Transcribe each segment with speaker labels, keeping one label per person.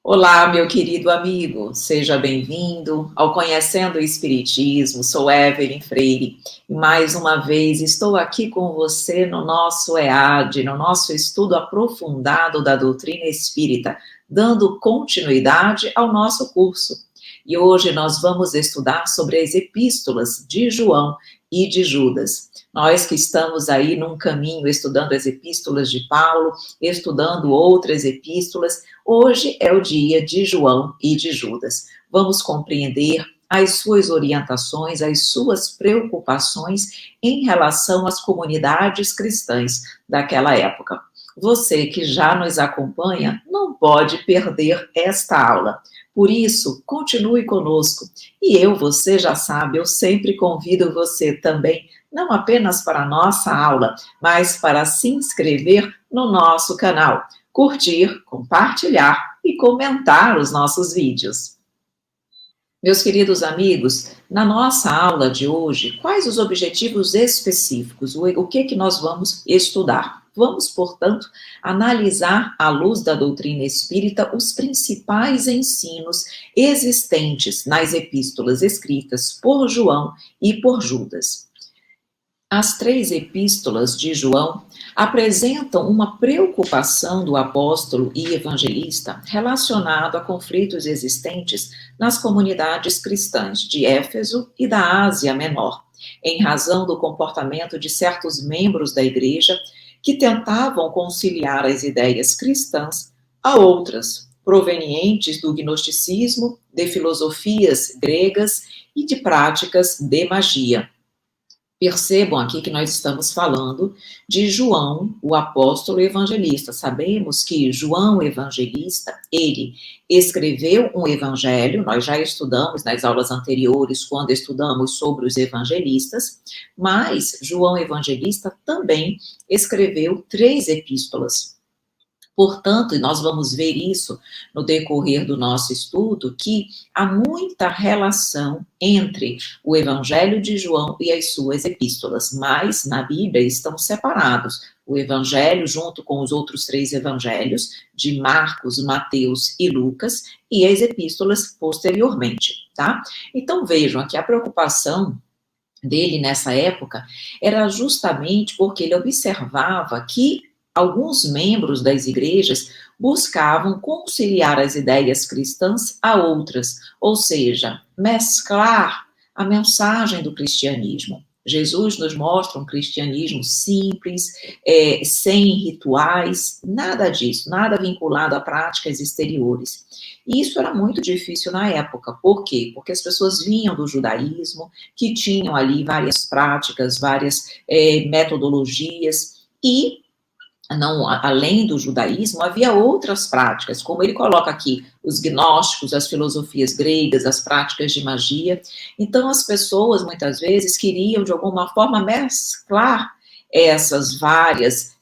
Speaker 1: Olá, meu querido amigo, seja bem-vindo ao Conhecendo o Espiritismo. Sou Evelyn Freire e mais uma vez estou aqui com você no nosso EAD, no nosso estudo aprofundado da doutrina espírita, dando continuidade ao nosso curso. E hoje nós vamos estudar sobre as epístolas de João e de Judas. Nós que estamos aí num caminho estudando as epístolas de Paulo, estudando outras epístolas, hoje é o dia de João e de Judas. Vamos compreender as suas orientações, as suas preocupações em relação às comunidades cristãs daquela época. Você que já nos acompanha não pode perder esta aula. Por isso, continue conosco. E você já sabe, eu sempre convido você também, não apenas para a nossa aula, mas para se inscrever no nosso canal, curtir, compartilhar e comentar os nossos vídeos. Meus queridos amigos, na nossa aula de hoje, quais os objetivos específicos? O que nós vamos estudar? Vamos, portanto, analisar, à luz da doutrina espírita, os principais ensinos existentes nas epístolas escritas por João e por Judas. As três epístolas de João apresentam uma preocupação do apóstolo e evangelista relacionado a conflitos existentes nas comunidades cristãs de Éfeso e da Ásia Menor, em razão do comportamento de certos membros da igreja que tentavam conciliar as ideias cristãs a outras, provenientes do gnosticismo, de filosofias gregas e de práticas de magia. Percebam aqui que nós estamos falando de João, o apóstolo evangelista. Sabemos que João evangelista, ele escreveu um evangelho, nós já estudamos nas aulas anteriores, quando estudamos sobre os evangelistas, mas João evangelista também escreveu 3 epístolas. Portanto, e nós vamos ver isso no decorrer do nosso estudo, que há muita relação entre o Evangelho de João e as suas epístolas, mas na Bíblia estão separados. O Evangelho junto com os outros 3 evangelhos, de Marcos, Mateus e Lucas, e as epístolas posteriormente, tá? Então vejam aqui a preocupação dele nessa época era justamente porque ele observava que alguns membros das igrejas buscavam conciliar as ideias cristãs a outras, ou seja, mesclar a mensagem do cristianismo. Jesus nos mostra um cristianismo simples, sem rituais, nada disso, nada vinculado a práticas exteriores. E isso era muito difícil na época. Por quê? Porque as pessoas vinham do judaísmo, que tinham ali várias práticas, várias metodologias, e não, além do judaísmo, havia outras práticas, como ele coloca aqui, os gnósticos, as filosofias gregas, as práticas de magia. Então, as pessoas, muitas vezes, queriam, de alguma forma, mesclar essas várias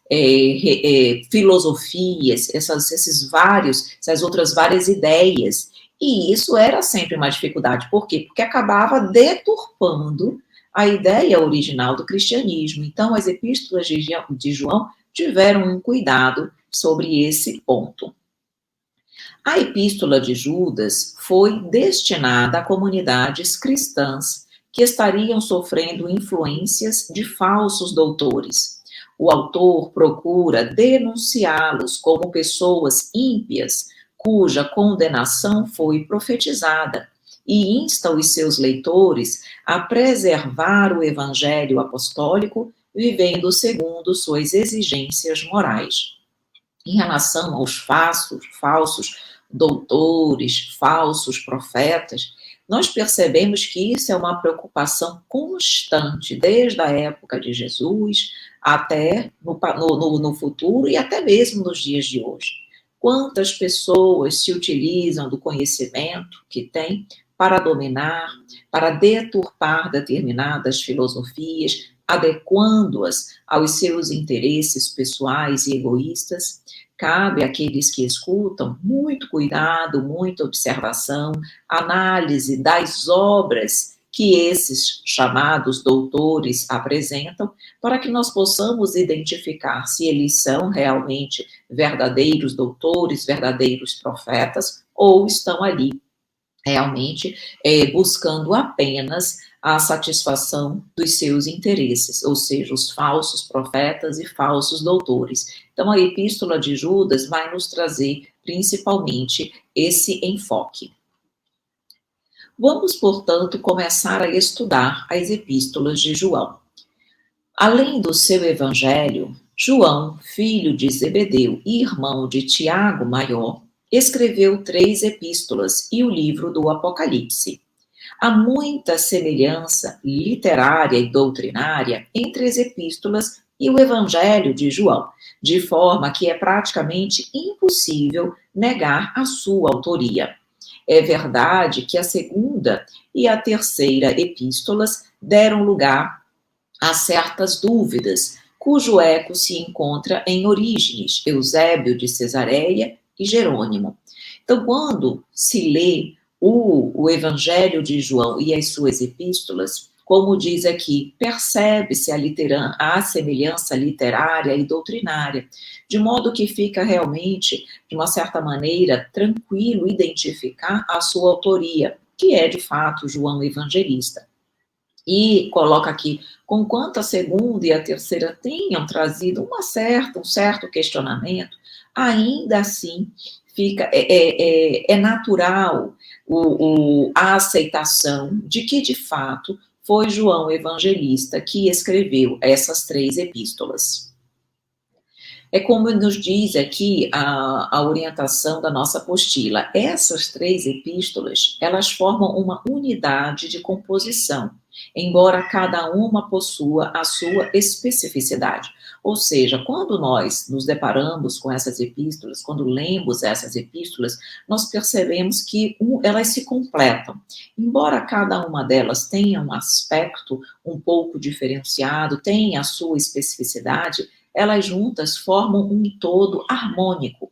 Speaker 1: filosofias, essas outras várias ideias. E isso era sempre uma dificuldade. Por quê? Porque acabava deturpando a ideia original do cristianismo. Então, as epístolas de João tiveram um cuidado sobre esse ponto. A epístola de Judas foi destinada a comunidades cristãs que estariam sofrendo influências de falsos doutores. O autor procura denunciá-los como pessoas ímpias, cuja condenação foi profetizada, e insta os seus leitores a preservar o evangelho apostólico, vivendo segundo suas exigências morais. Em relação aos falsos doutores, falsos profetas, nós percebemos que isso é uma preocupação constante, desde a época de Jesus até no futuro e até mesmo nos dias de hoje. Quantas pessoas se utilizam do conhecimento que têm para dominar, para deturpar determinadas filosofias, adequando-as aos seus interesses pessoais e egoístas. Cabe àqueles que escutam muito cuidado, muita observação, análise das obras que esses chamados doutores apresentam, para que nós possamos identificar se eles são realmente verdadeiros doutores, verdadeiros profetas, ou estão ali realmente buscando apenas a satisfação dos seus interesses, ou seja, os falsos profetas e falsos doutores. Então, a Epístola de Judas vai nos trazer principalmente esse enfoque. Vamos, portanto, começar a estudar as epístolas de João. Além do seu evangelho, João, filho de Zebedeu e irmão de Tiago Maior, escreveu 3 epístolas e o livro do Apocalipse. Há muita semelhança literária e doutrinária entre as epístolas e o Evangelho de João, de forma que é praticamente impossível negar a sua autoria. É verdade que a segunda e a terceira epístolas deram lugar a certas dúvidas, cujo eco se encontra em Orígenes, Eusébio de Cesareia e Jerônimo. Então, quando se lê o Evangelho de João e as suas epístolas, como diz aqui, percebe-se a semelhança literária e doutrinária, de modo que fica realmente, de uma certa maneira, tranquilo identificar a sua autoria, que é, de fato, João Evangelista. E coloca aqui, conquanto a segunda e a terceira tenham trazido um certo questionamento, ainda assim é natural a aceitação de que, de fato, foi João Evangelista que escreveu essas 3 epístolas. É como nos diz aqui a orientação da nossa apostila. Essas 3 epístolas, elas formam uma unidade de composição, embora cada uma possua a sua especificidade. Ou seja, quando nós nos deparamos com essas epístolas, quando lemos essas epístolas, nós percebemos que elas se completam. Embora cada uma delas tenha um aspecto um pouco diferenciado, tenha a sua especificidade, elas juntas formam um todo harmônico,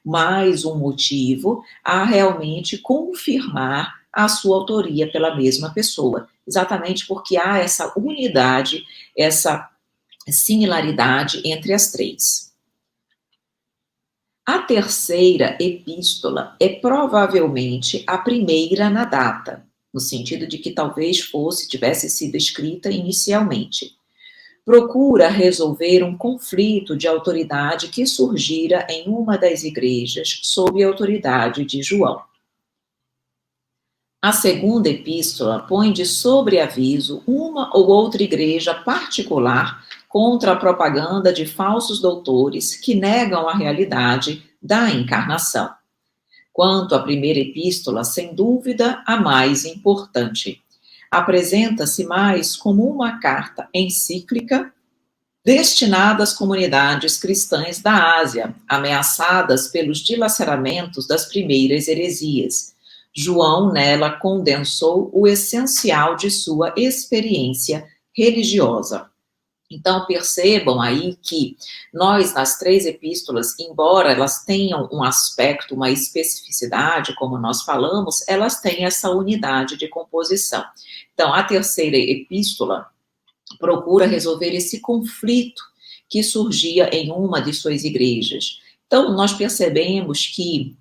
Speaker 1: mais um motivo a realmente confirmar a sua autoria pela mesma pessoa, exatamente porque há essa unidade, essa similaridade entre as 3. A terceira epístola é provavelmente a primeira na data, no sentido de que talvez tivesse sido escrita inicialmente. Procura resolver um conflito de autoridade que surgira em uma das igrejas sob a autoridade de João. A segunda epístola põe de sobreaviso uma ou outra igreja particular contra a propaganda de falsos doutores que negam a realidade da encarnação. Quanto à primeira epístola, sem dúvida, a mais importante. Apresenta-se mais como uma carta encíclica destinada às comunidades cristãs da Ásia, ameaçadas pelos dilaceramentos das primeiras heresias. João nela condensou o essencial de sua experiência religiosa. Então, percebam aí que nós, nas 3 epístolas, embora elas tenham um aspecto, uma especificidade, como nós falamos, elas têm essa unidade de composição. Então, a terceira epístola procura resolver esse conflito que surgia em uma de suas igrejas. Então, nós percebemos que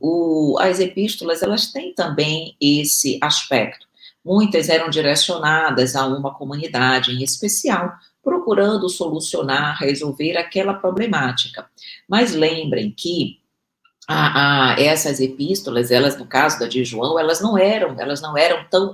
Speaker 1: as epístolas, elas têm também esse aspecto. Muitas eram direcionadas a uma comunidade em especial, procurando solucionar, resolver aquela problemática. Mas lembrem que essas epístolas, elas, no caso da de João, elas não eram tão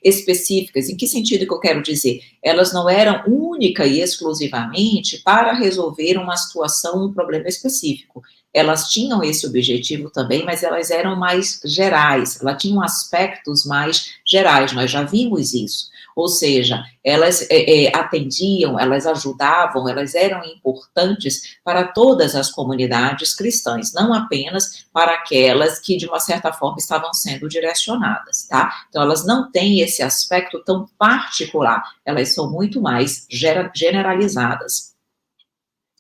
Speaker 1: específicas. Em que sentido que eu quero dizer? Elas não eram única e exclusivamente para resolver uma situação, um problema específico. Elas tinham esse objetivo também, mas elas eram mais gerais, elas tinham aspectos mais gerais, nós já vimos isso. Ou seja, elas atendiam, elas ajudavam, elas eram importantes para todas as comunidades cristãs, não apenas para aquelas que, de uma certa forma, estavam sendo direcionadas, tá? Então, elas não têm esse aspecto tão particular, elas são muito mais generalizadas.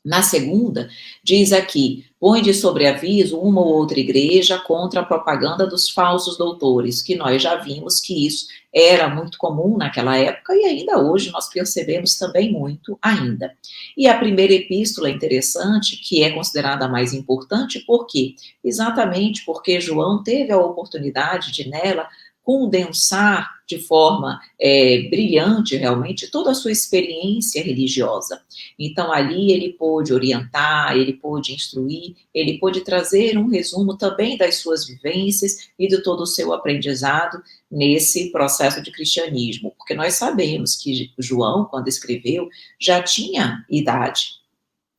Speaker 1: Na segunda, diz aqui, põe de sobreaviso uma ou outra igreja contra a propaganda dos falsos doutores, que nós já vimos que isso era muito comum naquela época e ainda hoje nós percebemos também muito ainda. E a primeira epístola é interessante, que é considerada a mais importante, por quê? Exatamente porque João teve a oportunidade de nela condensar de forma brilhante realmente toda a sua experiência religiosa. Então, ali ele pôde orientar, ele pôde instruir, ele pôde trazer um resumo também das suas vivências e de todo o seu aprendizado nesse processo de cristianismo, porque nós sabemos que João, quando escreveu, já tinha idade.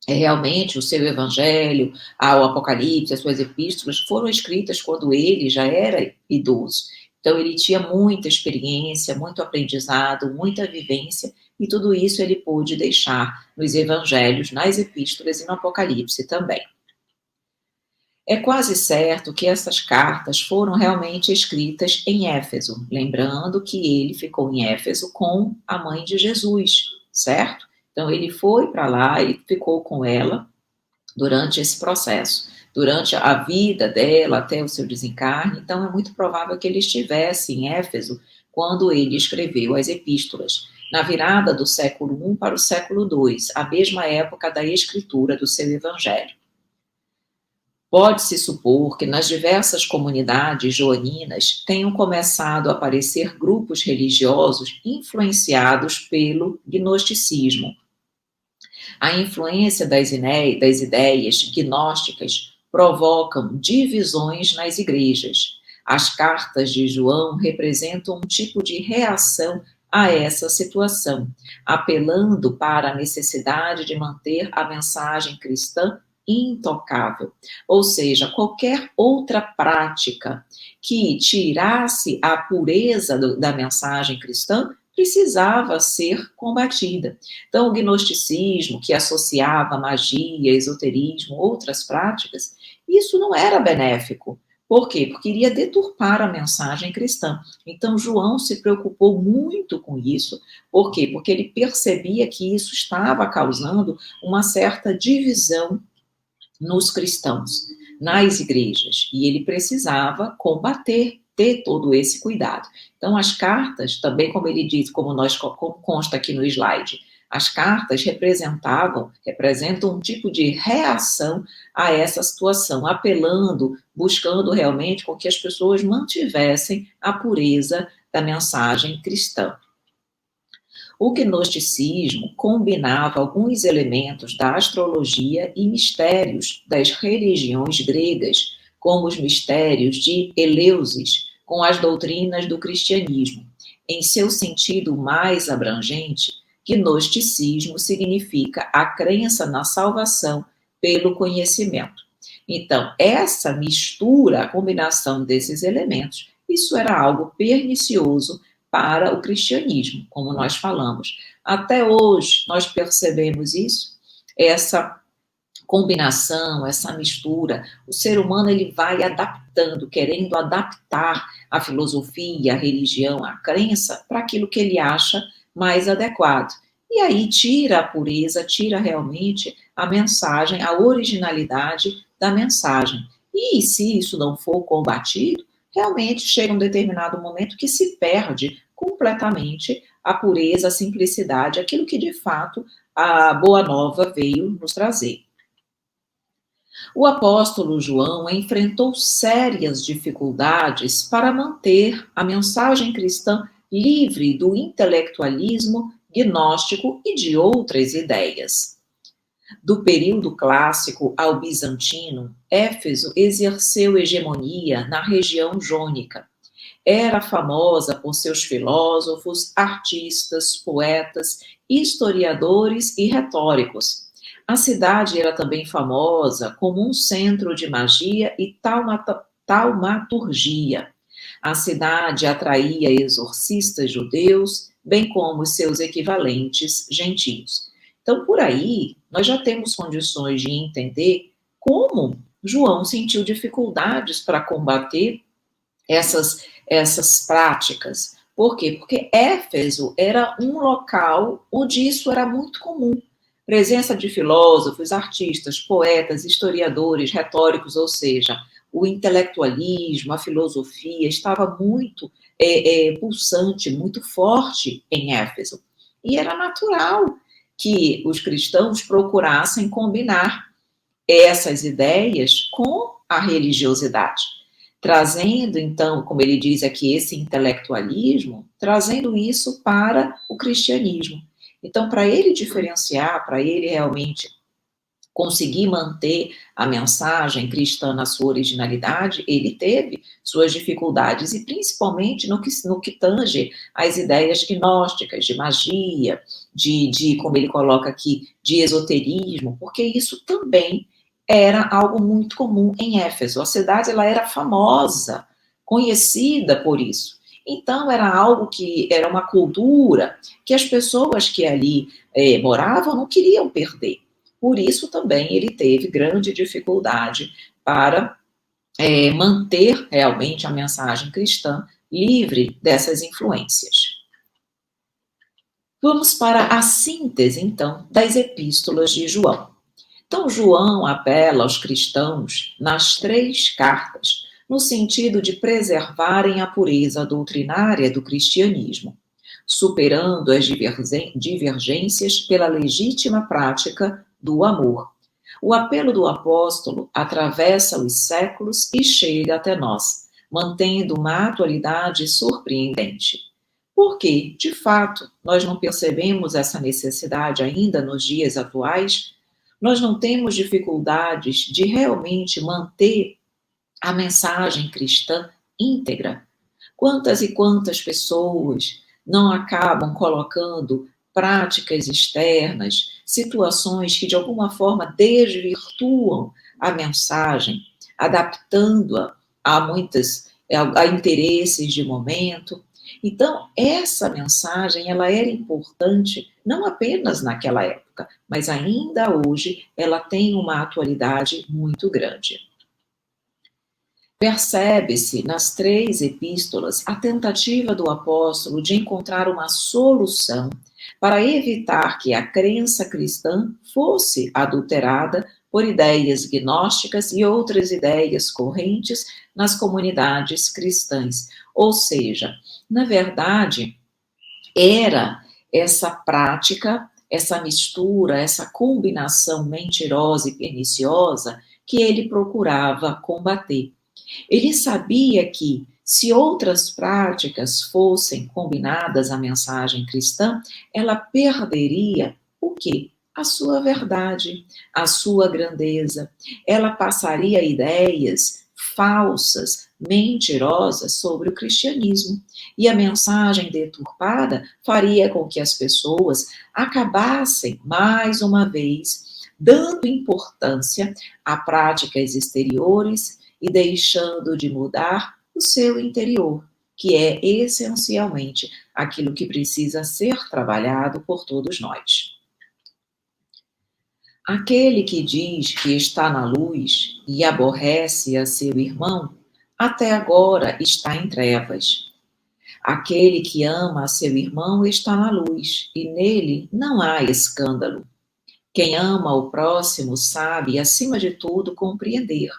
Speaker 1: Realmente, o seu evangelho, o Apocalipse, as suas epístolas foram escritas quando ele já era idoso. Então, ele tinha muita experiência, muito aprendizado, muita vivência, e tudo isso ele pôde deixar nos evangelhos, nas epístolas e no Apocalipse também. É quase certo que essas cartas foram realmente escritas em Éfeso, lembrando que ele ficou em Éfeso com a mãe de Jesus, certo? Então, ele foi para lá e ficou com ela durante esse processo, durante a vida dela até o seu desencarne. Então, é muito provável que ele estivesse em Éfeso quando ele escreveu as epístolas, na virada do século I para o século II, a mesma época da escritura do seu evangelho. Pode-se supor que nas diversas comunidades joaninas tenham começado a aparecer grupos religiosos influenciados pelo gnosticismo. A influência das ideias gnósticas provocam divisões nas igrejas. As cartas de João representam um tipo de reação a essa situação, apelando para a necessidade de manter a mensagem cristã intocável. Ou seja, qualquer outra prática que tirasse a pureza da mensagem cristã precisava ser combatida. Então, o gnosticismo, que associava magia, esoterismo, outras práticas, isso não era benéfico. Por quê? Porque iria deturpar a mensagem cristã. Então, João se preocupou muito com isso. Por quê? Porque ele percebia que isso estava causando uma certa divisão nos cristãos, nas igrejas, e ele precisava combater, ter todo esse cuidado. Então, as cartas, também como ele diz, como consta aqui no slide, as cartas representam um tipo de reação a essa situação, apelando, buscando realmente com que as pessoas mantivessem a pureza da mensagem cristã. O gnosticismo combinava alguns elementos da astrologia e mistérios das religiões gregas, como os mistérios de Eleusis, com as doutrinas do cristianismo. Em seu sentido mais abrangente, gnosticismo significa a crença na salvação pelo conhecimento. Então, essa mistura, a combinação desses elementos, isso era algo pernicioso para o cristianismo, como nós falamos. Até hoje, nós percebemos isso, essa combinação, essa mistura. O ser humano ele vai adaptando, querendo adaptar a filosofia, a religião, a crença para aquilo que ele acha mais adequado. E aí tira a pureza, tira realmente a mensagem, a originalidade da mensagem. E se isso não for combatido, realmente chega um determinado momento que se perde completamente a pureza, a simplicidade, aquilo que de fato a Boa Nova veio nos trazer. O apóstolo João enfrentou sérias dificuldades para manter a mensagem cristã livre do intelectualismo gnóstico e de outras ideias. Do período clássico ao bizantino, Éfeso exerceu hegemonia na região jônica. Era famosa por seus filósofos, artistas, poetas, historiadores e retóricos. A cidade era também famosa como um centro de magia e taumaturgia. A cidade atraía exorcistas judeus, bem como seus equivalentes gentios. Então, por aí, nós já temos condições de entender como João sentiu dificuldades para combater essas práticas. Por quê? Porque Éfeso era um local onde isso era muito comum. Presença de filósofos, artistas, poetas, historiadores, retóricos, ou seja, o intelectualismo, a filosofia estava muito pulsante, muito forte em Éfeso. E era natural que os cristãos procurassem combinar essas ideias com a religiosidade, trazendo, então, como ele diz aqui, esse intelectualismo, trazendo isso para o cristianismo. Então, para ele diferenciar, para ele realmente conseguir manter a mensagem cristã na sua originalidade, ele teve suas dificuldades, e principalmente no que tange às ideias gnósticas, de magia, como ele coloca aqui, de esoterismo, porque isso também era algo muito comum em Éfeso. A cidade ela era famosa, conhecida por isso. Então, era algo que era uma cultura que as pessoas que ali moravam não queriam perder. Por isso também ele teve grande dificuldade para manter realmente a mensagem cristã livre dessas influências. Vamos para a síntese, então, das epístolas de João. Então, João apela aos cristãos nas 3 cartas, no sentido de preservarem a pureza doutrinária do cristianismo, superando as divergências pela legítima prática do amor. O apelo do apóstolo atravessa os séculos e chega até nós, mantendo uma atualidade surpreendente. Porque, de fato, nós não percebemos essa necessidade ainda nos dias atuais? Nós não temos dificuldades de realmente manter a mensagem cristã íntegra? Quantas e quantas pessoas não acabam colocando práticas externas, situações que de alguma forma desvirtuam a mensagem, adaptando-a a interesses de momento? Então, essa mensagem, ela era importante não apenas naquela época, mas ainda hoje ela tem uma atualidade muito grande. Percebe-se nas 3 epístolas a tentativa do apóstolo de encontrar uma solução para evitar que a crença cristã fosse adulterada por ideias gnósticas e outras ideias correntes nas comunidades cristãs. Ou seja, na verdade, era essa prática, essa mistura, essa combinação mentirosa e perniciosa que ele procurava combater. Ele sabia que, se outras práticas fossem combinadas à mensagem cristã, ela perderia o quê? A sua verdade, a sua grandeza. Ela passaria ideias falsas, mentirosas sobre o cristianismo. E a mensagem deturpada faria com que as pessoas acabassem, mais uma vez, dando importância a práticas exteriores e deixando de mudar o seu interior, que é essencialmente aquilo que precisa ser trabalhado por todos nós. Aquele que diz que está na luz e aborrece a seu irmão, até agora está em trevas. Aquele que ama a seu irmão está na luz, e nele não há escândalo. Quem ama o próximo sabe, acima de tudo, compreender.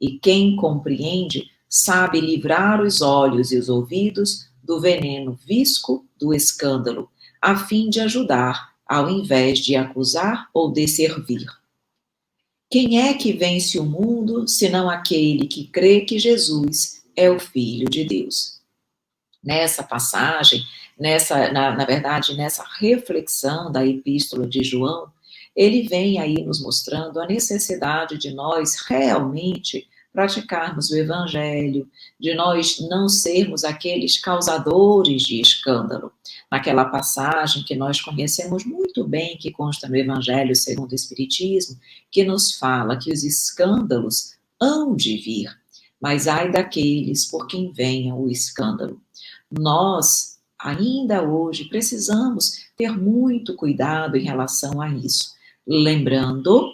Speaker 1: E quem compreende sabe livrar os olhos e os ouvidos do veneno visco do escândalo, a fim de ajudar, ao invés de acusar ou de servir. Quem é que vence o mundo, senão aquele que crê que Jesus é o Filho de Deus? Nessa passagem, na verdade, nessa reflexão da epístola de João, ele vem aí nos mostrando a necessidade de nós realmente praticarmos o evangelho, de nós não sermos aqueles causadores de escândalo. Naquela passagem que nós conhecemos muito bem, que consta no Evangelho segundo o Espiritismo, que nos fala que os escândalos hão de vir, mas ai daqueles por quem venha o escândalo. Nós, ainda hoje, precisamos ter muito cuidado em relação a isso, lembrando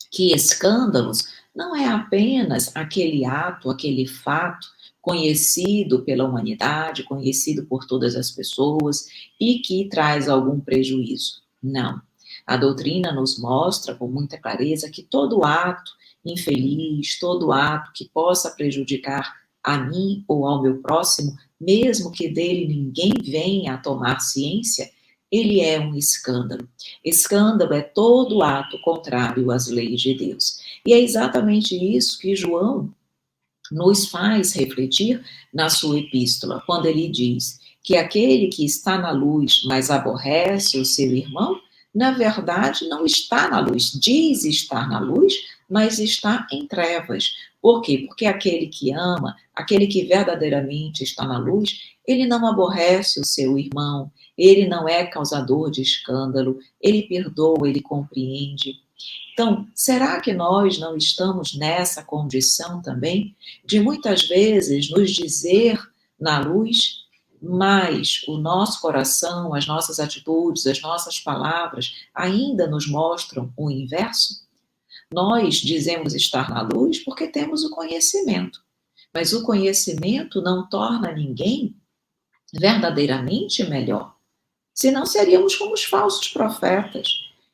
Speaker 1: que escândalos não é apenas aquele ato, aquele fato conhecido pela humanidade, conhecido por todas as pessoas e que traz algum prejuízo. Não. A doutrina nos mostra com muita clareza que todo ato infeliz, todo ato que possa prejudicar a mim ou ao meu próximo, mesmo que dele ninguém venha a tomar ciência, ele é um escândalo. Escândalo é todo ato contrário às leis de Deus. E é exatamente isso que João nos faz refletir na sua epístola, quando ele diz que aquele que está na luz, mas aborrece o seu irmão, na verdade não está na luz, diz estar na luz, mas está em trevas. Por quê? Porque aquele que ama, aquele que verdadeiramente está na luz, ele não aborrece o seu irmão, ele não é causador de escândalo, ele perdoa, ele compreende. Então, será que nós não estamos nessa condição também de muitas vezes nos dizer na luz, mas o nosso coração, as nossas atitudes, as nossas palavras ainda nos mostram o inverso? Nós dizemos estar na luz porque temos o conhecimento, mas o conhecimento não torna ninguém verdadeiramente melhor. Senão seríamos como os falsos profetas,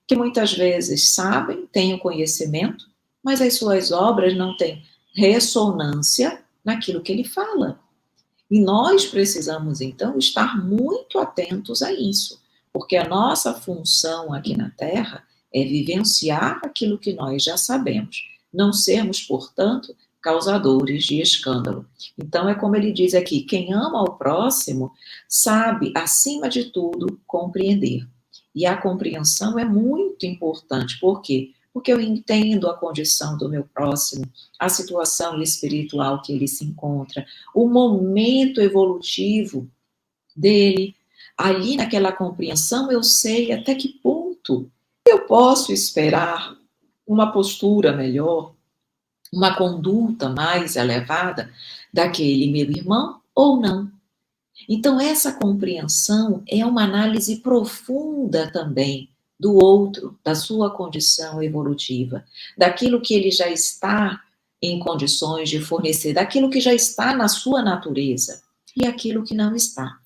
Speaker 1: que muitas vezes sabem, têm o conhecimento, mas as suas obras não têm ressonância naquilo que ele fala. E nós precisamos, então, estar muito atentos a isso, porque a nossa função aqui na Terra é vivenciar aquilo que nós já sabemos, não sermos, portanto, causadores de escândalo. Então, é como ele diz aqui: quem ama ao próximo sabe, acima de tudo, compreender. E a compreensão é muito importante. Por quê? Porque eu entendo a condição do meu próximo, a situação espiritual que ele se encontra, o momento evolutivo dele. Ali naquela compreensão eu sei até que ponto eu posso esperar uma postura melhor, uma conduta mais elevada daquele meu irmão ou não. Então, essa compreensão é uma análise profunda também do outro, da sua condição evolutiva, daquilo que ele já está em condições de fornecer, daquilo que já está na sua natureza e aquilo que não está.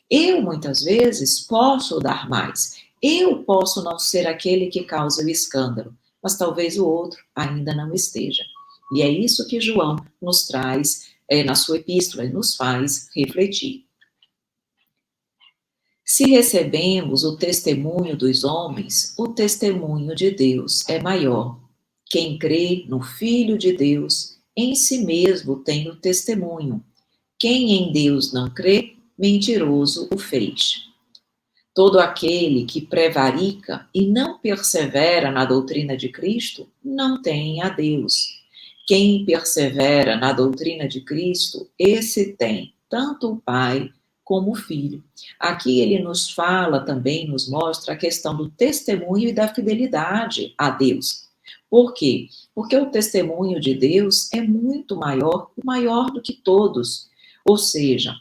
Speaker 1: Eu, muitas vezes, posso dar mais. Eu posso não ser aquele que causa o escândalo, mas talvez o outro ainda não esteja. E é isso que João nos traz na sua epístola e nos faz refletir. Se recebemos o testemunho dos homens, o testemunho de Deus é maior. Quem crê no Filho de Deus, em si mesmo tem o testemunho. Quem em Deus não crê, mentiroso o fez. Todo aquele que prevarica e não persevera na doutrina de Cristo, não tem a Deus. Quem persevera na doutrina de Cristo, esse tem tanto o Pai como o Filho. Aqui ele nos fala também, nos mostra a questão do testemunho e da fidelidade a Deus. Por quê? Porque o testemunho de Deus é muito maior, maior do que todos. Ou seja,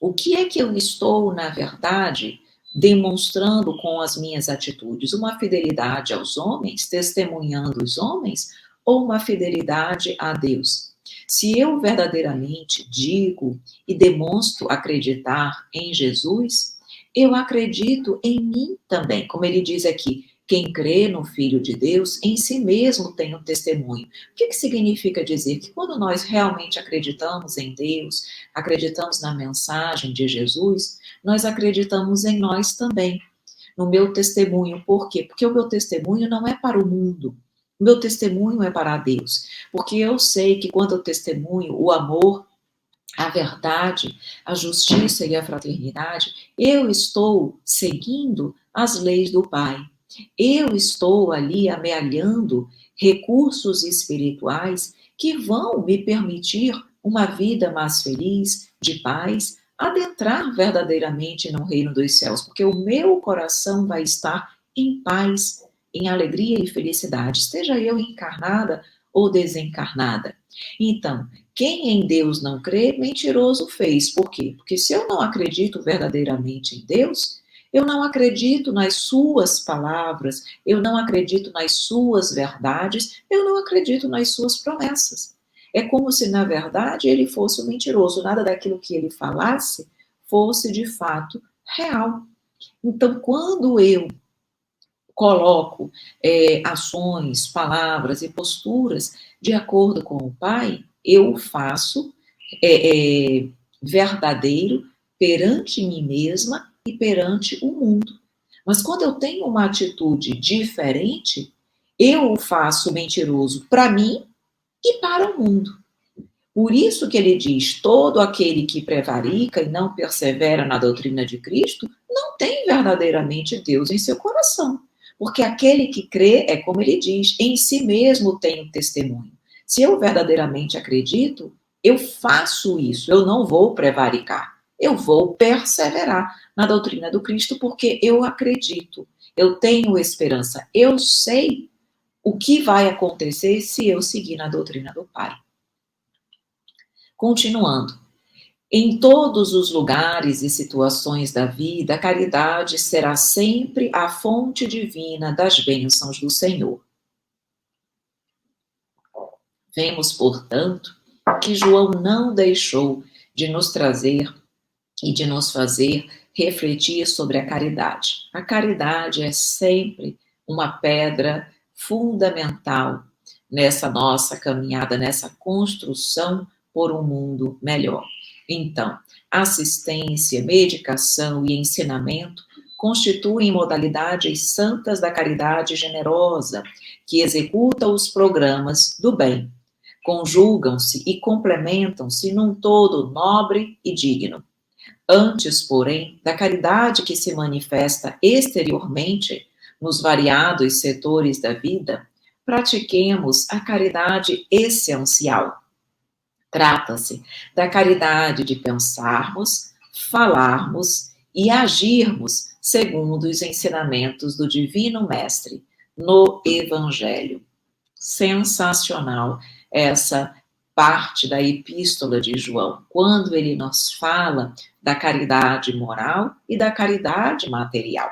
Speaker 1: o que é que eu estou, na verdade, demonstrando com as minhas atitudes? Uma fidelidade aos homens, testemunhando os homens, ou uma fidelidade a Deus? Se eu verdadeiramente digo e demonstro acreditar em Jesus, eu acredito em mim também. Como ele diz aqui, quem crê no Filho de Deus, em si mesmo tem um testemunho. O que significa dizer? Que quando nós realmente acreditamos em Deus, acreditamos na mensagem de Jesus, nós acreditamos em nós também, no meu testemunho. Por quê? Porque o meu testemunho não é para o mundo, o meu testemunho é para Deus. Porque eu sei que quando eu testemunho o amor, a verdade, a justiça e a fraternidade, eu estou seguindo as leis do Pai. Eu estou ali amealhando recursos espirituais que vão me permitir uma vida mais feliz, de paz, adentrar verdadeiramente no reino dos céus, porque o meu coração vai estar em paz, em alegria e felicidade, esteja eu encarnada ou desencarnada. Então, quem em Deus não crê, mentiroso fez. Por quê? Porque se eu não acredito verdadeiramente em Deus, eu não acredito nas suas palavras, eu não acredito nas suas verdades, eu não acredito nas suas promessas. É como se, na verdade, ele fosse um mentiroso, nada daquilo que ele falasse fosse de fato real. Então, quando eu coloco ações, palavras e posturas de acordo com o Pai, eu faço verdadeiro perante mim mesma e perante o mundo. Mas quando eu tenho uma atitude diferente, eu o faço mentiroso para mim e para o mundo. Por isso que ele diz: todo aquele que prevarica e não persevera na doutrina de Cristo, não tem verdadeiramente Deus em seu coração. Porque aquele que crê, é como ele diz, em si mesmo tem um testemunho. Se eu verdadeiramente acredito, eu faço isso, eu não vou prevaricar. Eu vou perseverar na doutrina do Cristo porque eu acredito, eu tenho esperança, eu sei o que vai acontecer se eu seguir na doutrina do Pai. Continuando. Em todos os lugares e situações da vida, a caridade será sempre a fonte divina das bênçãos do Senhor. Vemos, portanto, que João não deixou de nos trazer e de nos fazer refletir sobre a caridade. A caridade é sempre uma pedra fundamental nessa nossa caminhada, nessa construção por um mundo melhor. Então, assistência, medicação e ensinamento constituem modalidades santas da caridade generosa, que executa os programas do bem. Conjugam-se e complementam-se num todo nobre e digno. Antes, porém, da caridade que se manifesta exteriormente nos variados setores da vida, pratiquemos a caridade essencial. Trata-se da caridade de pensarmos, falarmos e agirmos segundo os ensinamentos do Divino Mestre no Evangelho. Sensacional essa parte da epístola de João, quando ele nos fala da caridade moral e da caridade material.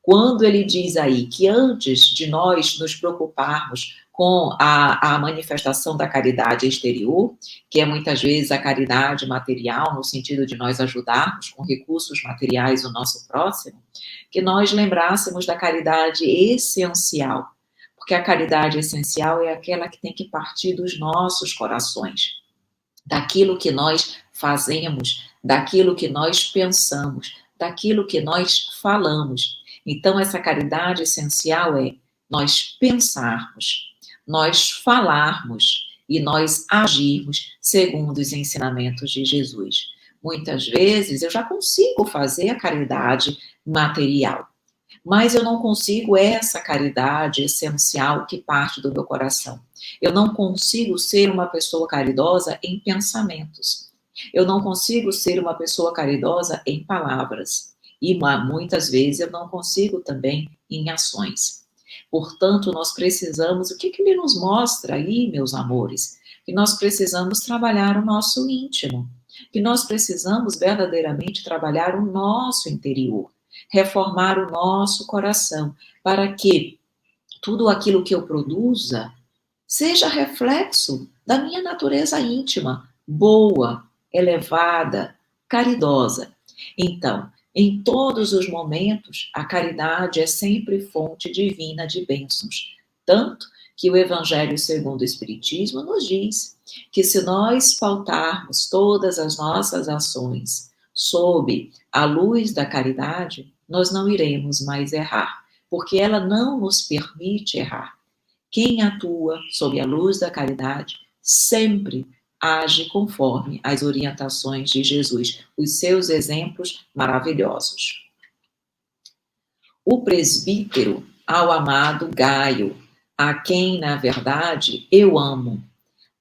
Speaker 1: Quando ele diz aí que antes de nós nos preocuparmos com a manifestação da caridade exterior, que é muitas vezes a caridade material, no sentido de nós ajudarmos com recursos materiais o nosso próximo, que nós lembrássemos da caridade essencial, porque a caridade essencial é aquela que tem que partir dos nossos corações, daquilo que nós fazemos, daquilo que nós pensamos, daquilo que nós falamos. Então, essa caridade essencial é nós pensarmos, nós falarmos e nós agirmos segundo os ensinamentos de Jesus. Muitas vezes eu já consigo fazer a caridade material, mas eu não consigo essa caridade essencial que parte do meu coração. Eu não consigo ser uma pessoa caridosa em pensamentos. Eu não consigo ser uma pessoa caridosa em palavras. E muitas vezes eu não consigo também em ações. Portanto, nós precisamos, o que ele nos mostra aí, meus amores? Que nós precisamos trabalhar o nosso íntimo, que nós precisamos verdadeiramente trabalhar o nosso interior, reformar o nosso coração, para que tudo aquilo que eu produza seja reflexo da minha natureza íntima, boa, elevada, caridosa. Então, em todos os momentos, a caridade é sempre fonte divina de bênçãos. Tanto que o Evangelho segundo o Espiritismo nos diz que se nós pautarmos todas as nossas ações sob a luz da caridade, nós não iremos mais errar, porque ela não nos permite errar. Quem atua sob a luz da caridade sempre age conforme as orientações de Jesus, os seus exemplos maravilhosos. O presbítero ao amado Gaio, a quem, na verdade, eu amo.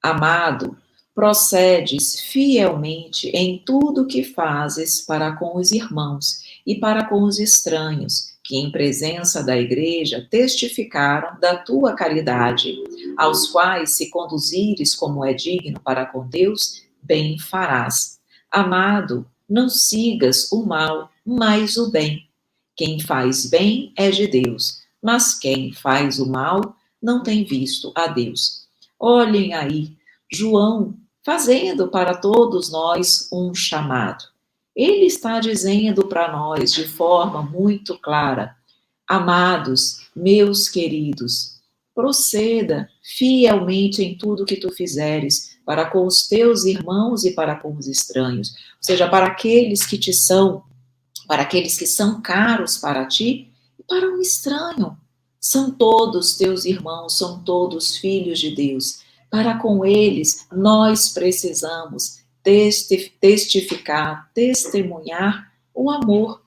Speaker 1: Amado, procedes fielmente em tudo que fazes para com os irmãos e para com os estranhos, que em presença da igreja testificaram da tua caridade, aos quais se conduzires como é digno para com Deus, bem farás. Amado, não sigas o mal, mas o bem. Quem faz bem é de Deus, mas quem faz o mal não tem visto a Deus. Olhem aí, João fazendo para todos nós um chamado. Ele está dizendo para nós de forma muito clara: Amados, meus queridos, proceda fielmente em tudo que tu fizeres, para com os teus irmãos e para com os estranhos, ou seja, para aqueles que te são, para aqueles que são caros para ti e para um estranho. São todos teus irmãos, são todos filhos de Deus. Para com eles, nós precisamos testificar, testemunhar o amor.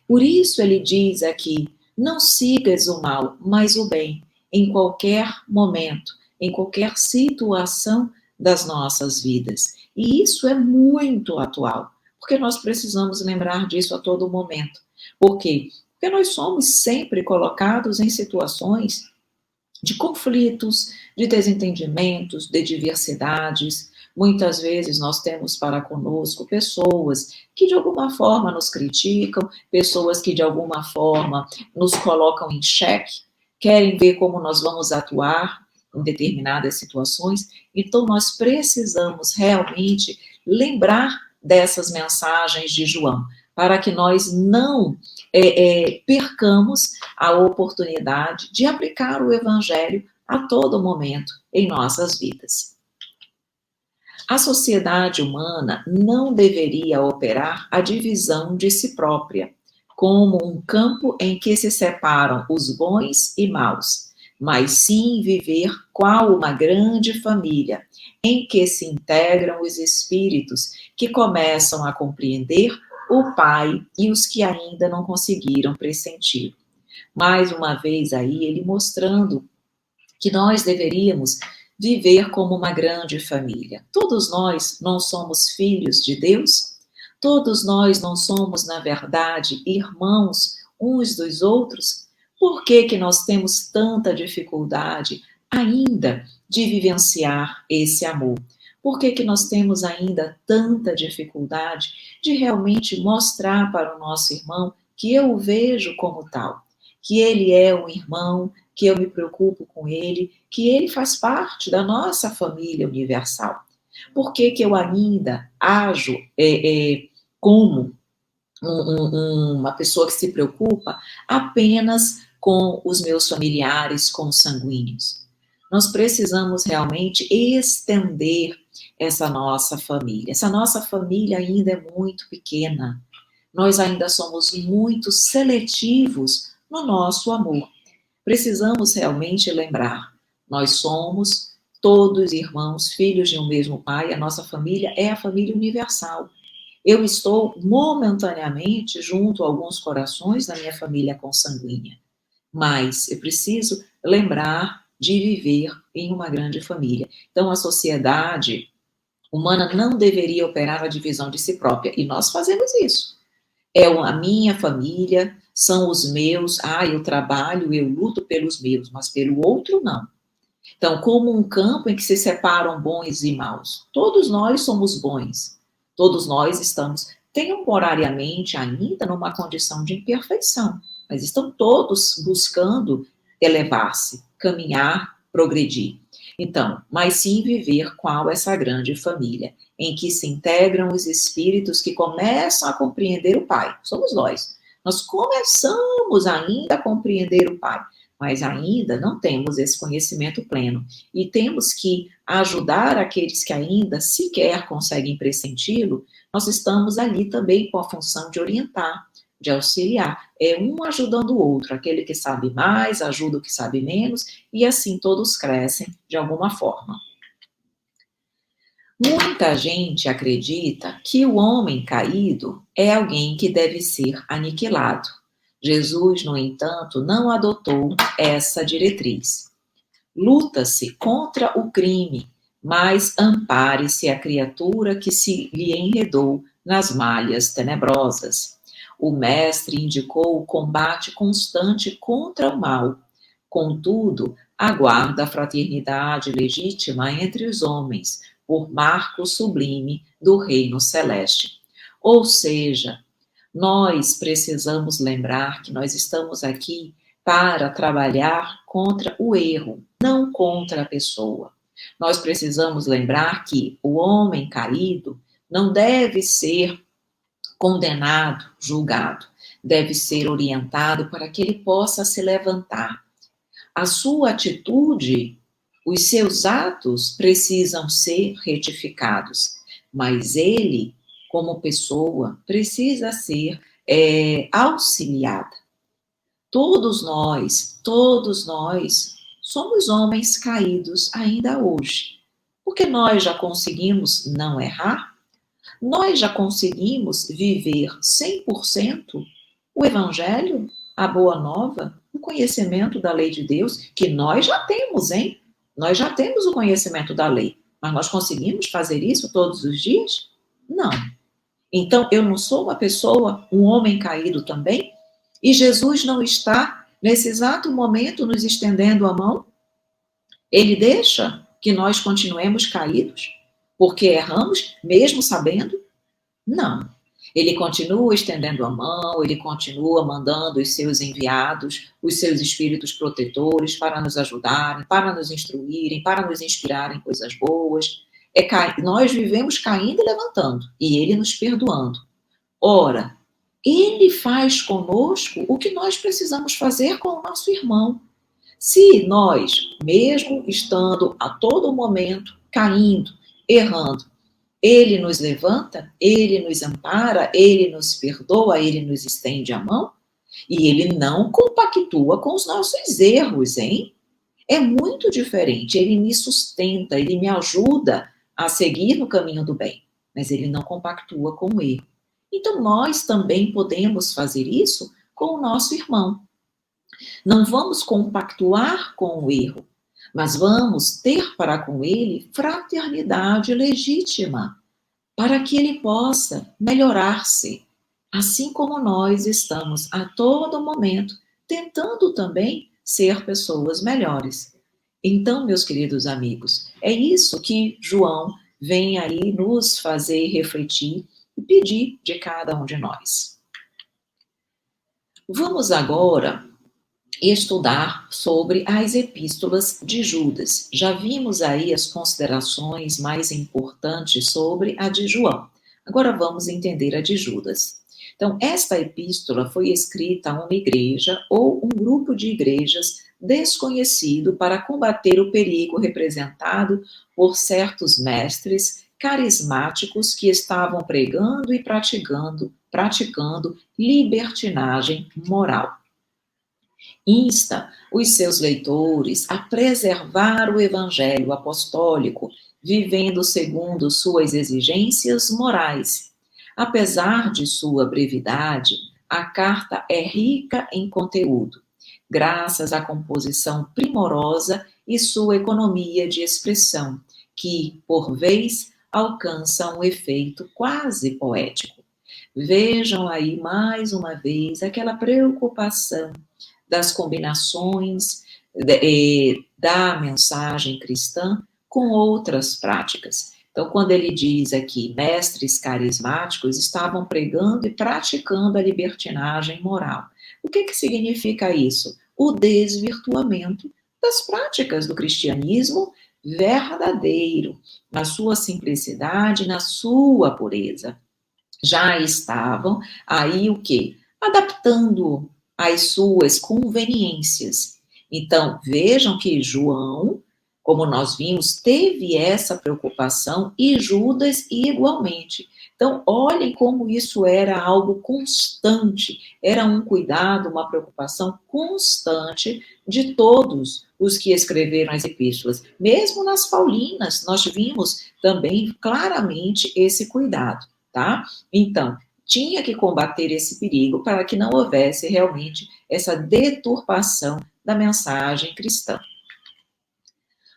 Speaker 1: Por isso ele diz aqui: não sigas o mal, mas o bem, em qualquer momento, em qualquer situação das nossas vidas. E isso é muito atual, porque nós precisamos lembrar disso a todo momento. Por quê? Porque nós somos sempre colocados em situações de conflitos, de desentendimentos, de diversidades. Muitas vezes nós temos para conosco pessoas que de alguma forma nos criticam, pessoas que de alguma forma nos colocam em xeque, querem ver como nós vamos atuar em determinadas situações. Então nós precisamos realmente lembrar dessas mensagens de João, para que nós não percamos a oportunidade de aplicar o Evangelho a todo momento em nossas vidas. A sociedade humana não deveria operar a divisão de si própria, como um campo em que se separam os bons e maus, mas sim viver qual uma grande família, em que se integram os espíritos que começam a compreender o Pai e os que ainda não conseguiram pressentir. Mais uma vez aí ele mostrando que nós deveríamos viver como uma grande família. Todos nós não somos filhos de Deus? Todos nós não somos, na verdade, irmãos uns dos outros? Por que que nós temos tanta dificuldade ainda de vivenciar esse amor? Por que que nós temos ainda tanta dificuldade de realmente mostrar para o nosso irmão que eu o vejo como tal, que ele é um irmão, que eu me preocupo com ele, que ele faz parte da nossa família universal? Por que que eu ainda ajo como uma pessoa que se preocupa apenas com os meus familiares consanguíneos? Nós precisamos realmente estender essa nossa família. Essa nossa família ainda é muito pequena. Nós ainda somos muito seletivos no nosso amor. Precisamos realmente lembrar, nós somos todos irmãos, filhos de um mesmo pai, a nossa família é a família universal. Eu estou momentaneamente junto a alguns corações da minha família consanguínea, mas eu preciso lembrar de viver em uma grande família. Então, a sociedade humana não deveria operar a divisão de si própria, e nós fazemos isso. É a minha família, são os meus, eu trabalho, eu luto pelos meus, mas pelo outro não. Então, como um campo em que se separam bons e maus, todos nós somos bons, todos nós estamos temporariamente ainda numa condição de imperfeição, mas estão todos buscando elevar-se, caminhar, progredir. Então, mas sim viver qual essa grande família, em que se integram os espíritos que começam a compreender o Pai. Somos nós. Nós começamos ainda a compreender o Pai, mas ainda não temos esse conhecimento pleno. E temos que ajudar aqueles que ainda sequer conseguem pressenti-lo. Nós estamos ali também com a função de orientar, de auxiliar. É um ajudando o outro. Aquele que sabe mais ajuda o que sabe menos, e assim todos crescem de alguma forma. Muita gente acredita que o homem caído é alguém que deve ser aniquilado. Jesus, no entanto, não adotou essa diretriz. Luta-se contra o crime, mas ampare-se a criatura que se lhe enredou nas malhas tenebrosas. O mestre indicou o combate constante contra o mal. Contudo, aguarda a fraternidade legítima entre os homens, por marco sublime do reino celeste. Ou seja, nós precisamos lembrar que nós estamos aqui para trabalhar contra o erro, não contra a pessoa. Nós precisamos lembrar que o homem caído não deve ser condenado, julgado. deve ser orientado para que ele possa se levantar. A sua atitude, os seus atos precisam ser retificados, mas ele, como pessoa, precisa ser auxiliado. Todos nós somos homens caídos ainda hoje, porque nós já conseguimos não errar, nós já conseguimos viver 100% o Evangelho, a Boa Nova, o conhecimento da lei de Deus, que nós já temos, hein? Nós já temos o conhecimento da lei, mas nós conseguimos fazer isso todos os dias? Não. Então, eu não sou uma pessoa, um homem caído também? E Jesus não está, nesse exato momento, nos estendendo a mão? Ele deixa que nós continuemos caídos? Porque erramos, mesmo sabendo? Não. Ele continua estendendo a mão, ele continua mandando os seus enviados, os seus espíritos protetores para nos ajudarem, para nos instruírem, para nos inspirarem coisas boas. Nós vivemos caindo e levantando, e ele nos perdoando. Ora, ele faz conosco o que nós precisamos fazer com o nosso irmão. Se nós, mesmo estando a todo momento caindo, errando, ele nos levanta, ele nos ampara, ele nos perdoa, ele nos estende a mão, e ele não compactua com os nossos erros, hein? É muito diferente. Ele me sustenta, ele me ajuda a seguir no caminho do bem, mas ele não compactua com o erro. Então, nós também podemos fazer isso com o nosso irmão. Não vamos compactuar com o erro, mas vamos ter para com ele fraternidade legítima, para que ele possa melhorar-se, assim como nós estamos a todo momento tentando também ser pessoas melhores. Então, meus queridos amigos, é isso que João vem aí nos fazer refletir e pedir de cada um de nós. Vamos agora estudar sobre as epístolas de Judas. Já vimos aí as considerações mais importantes sobre a de João. Agora vamos entender a de Judas. Então, esta epístola foi escrita a uma igreja ou um grupo de igrejas desconhecido para combater o perigo representado por certos mestres carismáticos que estavam pregando e praticando libertinagem moral. Insta os seus leitores a preservar o evangelho apostólico, vivendo segundo suas exigências morais. Apesar de sua brevidade, a carta é rica em conteúdo, graças à composição primorosa e sua economia de expressão, que, por vez, alcança um efeito quase poético. Vejam aí mais uma vez aquela preocupação das combinações da mensagem cristã com outras práticas. Então, quando ele diz aqui, mestres carismáticos estavam pregando e praticando a libertinagem moral. O que significa isso? O desvirtuamento das práticas do cristianismo verdadeiro, na sua simplicidade, na sua pureza. Já estavam aí o quê? Adaptando às suas conveniências. Então, vejam que João, como nós vimos, teve essa preocupação e Judas igualmente. Então, olhem como isso era algo constante, era um cuidado, uma preocupação constante de todos os que escreveram as epístolas. Mesmo nas paulinas, nós vimos também claramente esse cuidado, tá? Então, tinha que combater esse perigo para que não houvesse realmente essa deturpação da mensagem cristã.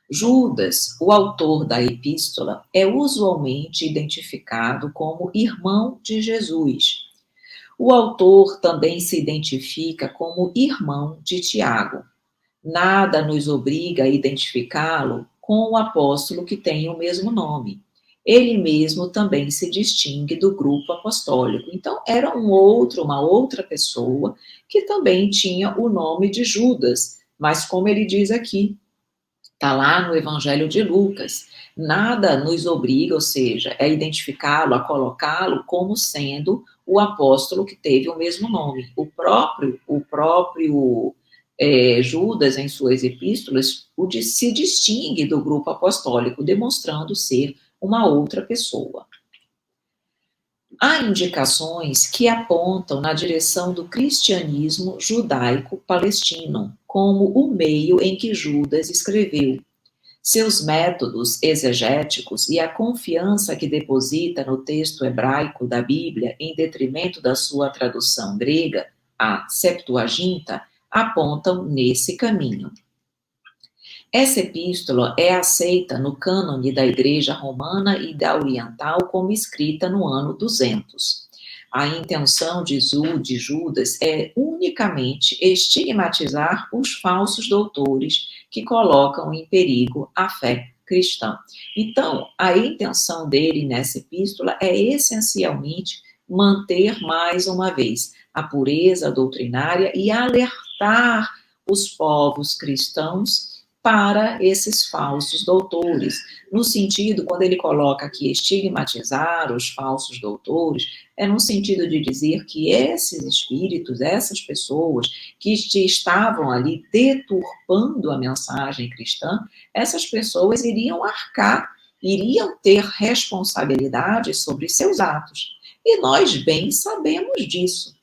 Speaker 1: Judas, o autor da epístola, é usualmente identificado como irmão de Jesus. O autor também se identifica como irmão de Tiago. Nada nos obriga a identificá-lo com o apóstolo que tem o mesmo nome. Ele mesmo também se distingue do grupo apostólico. Então, era uma outra pessoa que também tinha o nome de Judas. Mas, como ele diz aqui, está lá no Evangelho de Lucas, Nada nos obriga, ou seja, a identificá-lo, a colocá-lo como sendo o apóstolo que teve o mesmo nome. O próprio Judas, em suas epístolas, se distingue do grupo apostólico, demonstrando ser uma outra pessoa. Há indicações que apontam na direção do cristianismo judaico-palestino, como o meio em que Judas escreveu. Seus métodos exegéticos e a confiança que deposita no texto hebraico da Bíblia, em detrimento da sua tradução grega, a Septuaginta, apontam nesse caminho. Essa epístola é aceita no cânone da Igreja Romana e da Oriental como escrita no ano 200. A intenção de Judas é unicamente estigmatizar os falsos doutores que colocam em perigo a fé cristã. Então, a intenção dele nessa epístola é essencialmente manter mais uma vez a pureza doutrinária e alertar os povos cristãos para esses falsos doutores. No sentido, quando ele coloca aqui estigmatizar os falsos doutores, é no sentido de dizer que esses espíritos, essas pessoas que estavam ali deturpando a mensagem cristã, essas pessoas iriam arcar, iriam ter responsabilidade sobre seus atos. E nós bem sabemos disso.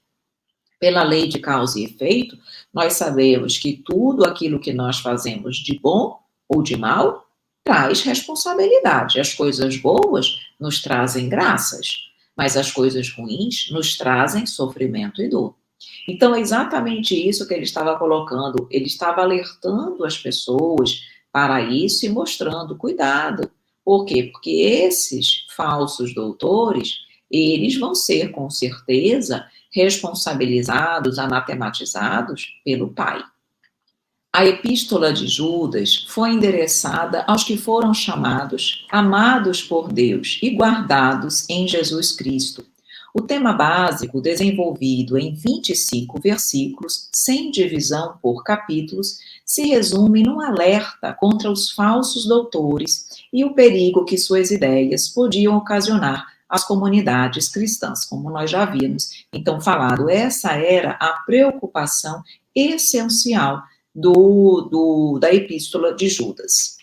Speaker 1: Pela lei de causa e efeito, nós sabemos que tudo aquilo que nós fazemos de bom ou de mal traz responsabilidade. As coisas boas nos trazem graças, mas as coisas ruins nos trazem sofrimento e dor. Então, é exatamente isso que ele estava colocando. Ele estava alertando as pessoas para isso e mostrando cuidado. Por quê? Porque esses falsos doutores, eles vão ser, com certeza, responsabilizados, anatematizados pelo Pai. A epístola de Judas foi endereçada aos que foram chamados, amados por Deus e guardados em Jesus Cristo. O tema básico, desenvolvido em 25 versículos, sem divisão por capítulos, se resume num alerta contra os falsos doutores e o perigo que suas ideias podiam ocasionar às comunidades cristãs, como nós já havíamos então falado. Essa era a preocupação essencial da epístola de Judas.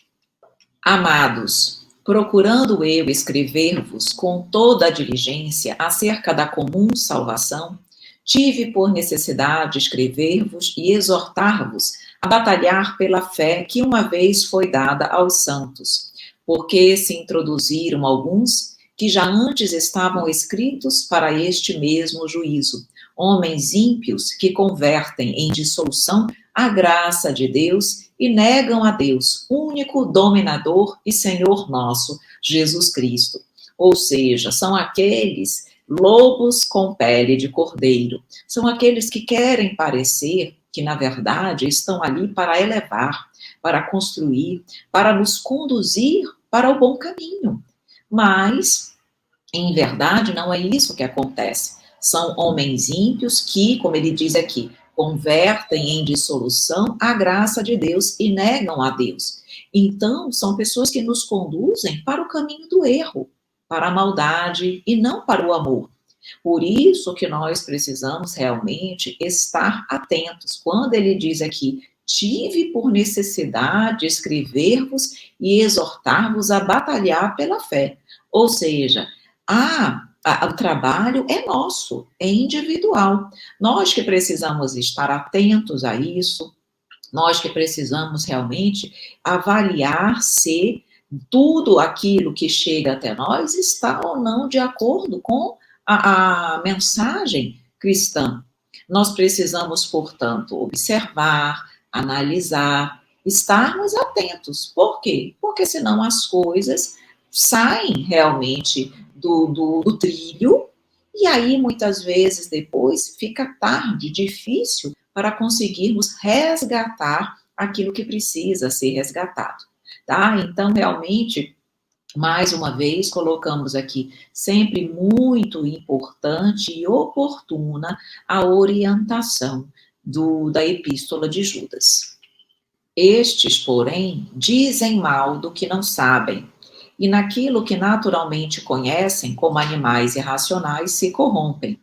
Speaker 1: Amados, procurando eu escrever-vos com toda a diligência acerca da comum salvação, tive por necessidade escrever-vos e exortar-vos a batalhar pela fé que uma vez foi dada aos santos, porque se introduziram alguns que já antes estavam escritos para este mesmo juízo, homens ímpios que convertem em dissolução a graça de Deus e negam a Deus, único dominador e Senhor nosso, Jesus Cristo. Ou seja, são aqueles lobos com pele de cordeiro. São aqueles que querem parecer que, na verdade, estão ali para elevar, para construir, para nos conduzir para o bom caminho. Mas, em verdade, não é isso que acontece. São homens ímpios que, como ele diz aqui, convertem em dissolução a graça de Deus e negam a Deus. Então, são pessoas que nos conduzem para o caminho do erro, para a maldade e não para o amor. Por isso que nós precisamos realmente estar atentos. Quando ele diz aqui, tive por necessidade escrever-vos e exortar-vos a batalhar pela fé. Ou seja, o trabalho é nosso, é individual. Nós que precisamos estar atentos a isso, nós que precisamos realmente avaliar se tudo aquilo que chega até nós está ou não de acordo com a mensagem cristã. Nós precisamos, portanto, observar, analisar, estarmos atentos. Por quê? Porque senão as coisas saem realmente do trilho, e aí muitas vezes depois fica tarde, difícil para conseguirmos resgatar aquilo que precisa ser resgatado, tá? Então, realmente, mais uma vez, colocamos aqui sempre muito importante e oportuna a orientação da epístola de Judas. Estes, porém, dizem mal do que não sabem, e naquilo que naturalmente conhecem como animais irracionais se corrompem.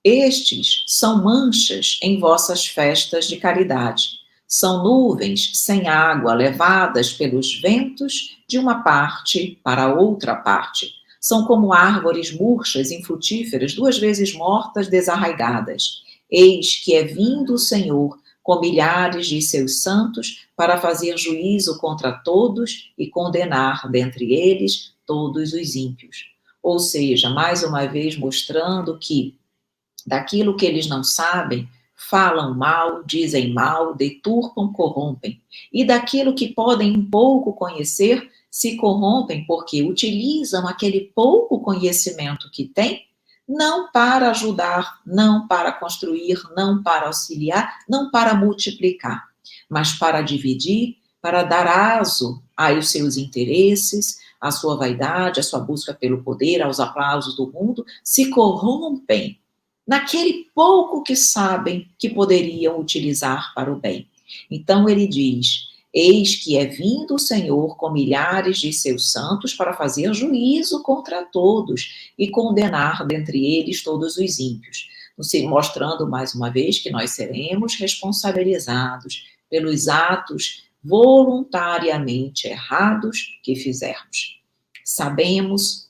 Speaker 1: Estes são manchas em vossas festas de caridade. São nuvens sem água levadas pelos ventos de uma parte para outra parte. São como árvores murchas, infrutíferas, 2 vezes mortas, desarraigadas. Eis que é vindo o Senhor com milhares de seus santos para fazer juízo contra todos e condenar dentre eles todos os ímpios. Ou seja, mais uma vez mostrando que daquilo que eles não sabem, falam mal, dizem mal, deturpam, corrompem. E daquilo que podem um pouco conhecer, se corrompem porque utilizam aquele pouco conhecimento que têm, não para ajudar, não para construir, não para auxiliar, não para multiplicar, mas para dividir, para dar aso aos seus interesses, à sua vaidade, à sua busca pelo poder, aos aplausos do mundo, se corrompem naquele pouco que sabem que poderiam utilizar para o bem. Então ele diz: eis que é vindo o Senhor com milhares de seus santos para fazer juízo contra todos e condenar dentre eles todos os ímpios, mostrando mais uma vez que nós seremos responsabilizados pelos atos voluntariamente errados que fizermos. Sabemos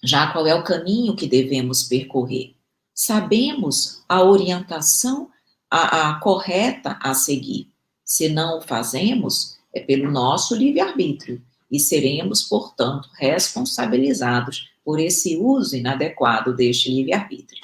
Speaker 1: já qual é o caminho que devemos percorrer. Sabemos a orientação a correta a seguir. Se não o fazemos, é pelo nosso livre-arbítrio e seremos, portanto, responsabilizados por esse uso inadequado deste livre-arbítrio.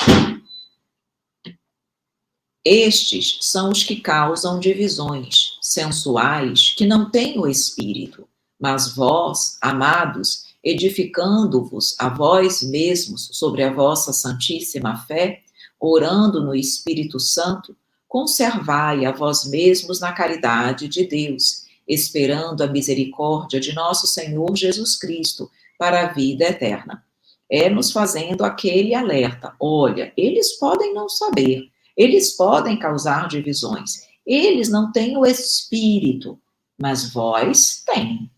Speaker 1: Estes são os que causam divisões sensuais que não têm o Espírito, mas vós, amados, edificando-vos a vós mesmos sobre a vossa santíssima fé, orando no Espírito Santo, conservai a vós mesmos na caridade de Deus, esperando a misericórdia de nosso Senhor Jesus Cristo para a vida eterna. É nos fazendo aquele alerta: olha, eles podem não saber, eles podem causar divisões, eles não têm o Espírito, mas vós têm.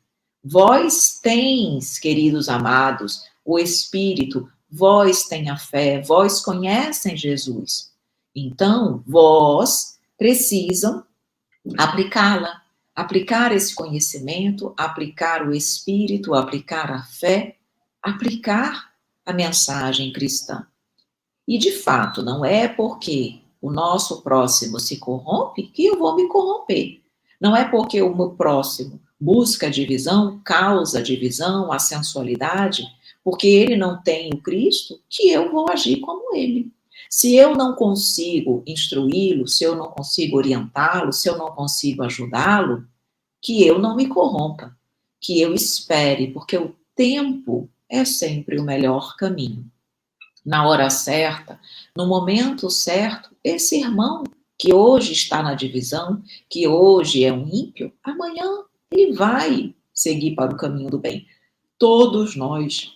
Speaker 1: Vós tens, queridos amados, o Espírito, vós têm a fé, vós conhecem Jesus. Então, vós precisam aplicá-la, aplicar esse conhecimento, aplicar o Espírito, aplicar a fé, aplicar a mensagem cristã. E, de fato, não é porque o nosso próximo se corrompe que eu vou me corromper. Não é porque o meu próximo busca divisão, causa divisão, a sensualidade, porque ele não tem o Cristo, que eu vou agir como ele. Se eu não consigo instruí-lo, se eu não consigo orientá-lo, se eu não consigo ajudá-lo, que eu não me corrompa, que eu espere, porque o tempo é sempre o melhor caminho. Na hora certa, no momento certo, esse irmão que hoje está na divisão, que hoje é um ímpio, amanhã ele vai seguir para o caminho do bem. Todos nós,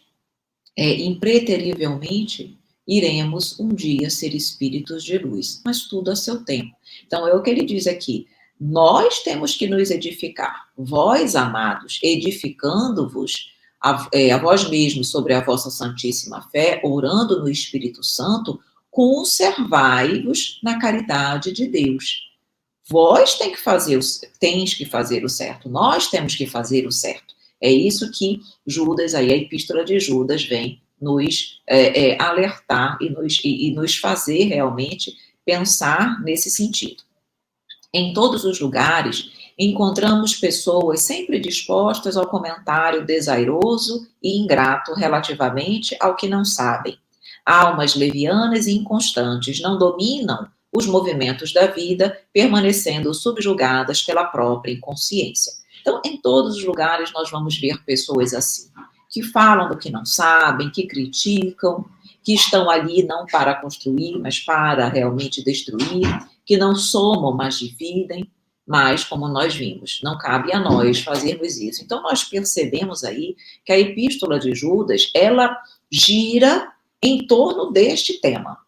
Speaker 1: impreterivelmente, iremos um dia ser espíritos de luz, mas tudo a seu tempo. Então, é o que ele diz aqui: nós temos que nos edificar, vós, amados, edificando-vos a vós mesmos sobre a vossa santíssima fé, orando no Espírito Santo, conservai-vos na caridade de Deus. Vós tens que fazer o certo, nós temos que fazer o certo. É isso que Judas, aí a epístola de Judas vem nos alertar e nos fazer realmente pensar nesse sentido. Em todos os lugares, encontramos pessoas sempre dispostas ao comentário desairoso e ingrato relativamente ao que não sabem. Almas levianas e inconstantes não dominam os movimentos da vida, permanecendo subjugadas pela própria inconsciência. Então, em todos os lugares nós vamos ver pessoas assim, que falam do que não sabem, que criticam, que estão ali não para construir, mas para realmente destruir, que não somam, mas dividem, mas, como nós vimos, não cabe a nós fazermos isso. Então, nós percebemos aí que a epístola de Judas, ela gira em torno deste tema.